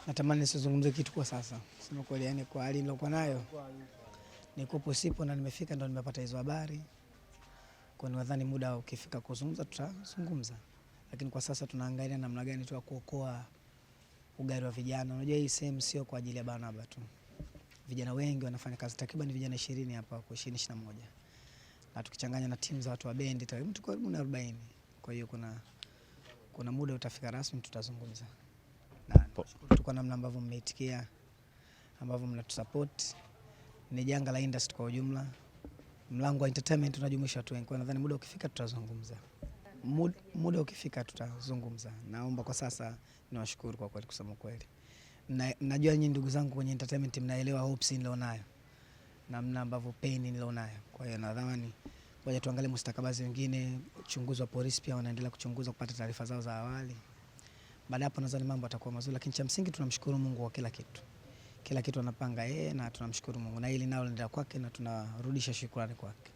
Natamani nisizungumze kitu kwa sasa. Sema kweli, yani kwa hali nilokuwa nayo nikupo sipo na nimefika ndo nimepata hizo habari. Kwa nadhani muda ukifika kuzungumza tutazungumza. Lakini kwa sasa tunaangalia namna gani tu kuokoa ugali wa vijana. Unajua hii sehemu sio kwa ajili ya Barnaba tu. Vijana wengi wanafanya kazi, takriban vijana 20 hapa kwa 21. Na tukichanganya na timu za watu wa bendi takriban tuko 40. Kwa hiyo kuna muda utafika rasmi tutazungumza. Na tuko namna ambavyo mmeitikia, ambavyo mnatusupport. Ni janga la industry kwa ujumla. Mlango wa entertainment unajumuisha watu wengi. Kwa nadhani muda ukifika tutazungumza. Muda ukifika tutazungumza. Naomba kwa sasa niwashukuru kwa kweli kusema kweli. Najua nyinyi ndugu zangu kwenye entertainment mnaelewa hopes nilionayo. Namna ambavyo pain nilionayo. Kwa hiyo nadhani ngoja tuangalie mustakabali wengine, uchunguzi wa polisi pia wanaendelea kuchunguza kupata taarifa zao za awali. Baada hapo nadhani mambo yatakuwa mazuri, lakini cha msingi tunamshukuru Mungu kwa kila kitu. Kila kitu anapanga yeye na tunamshukuru Mungu. Na hili nalo ndio kwake na tunarudisha shukrani kwake.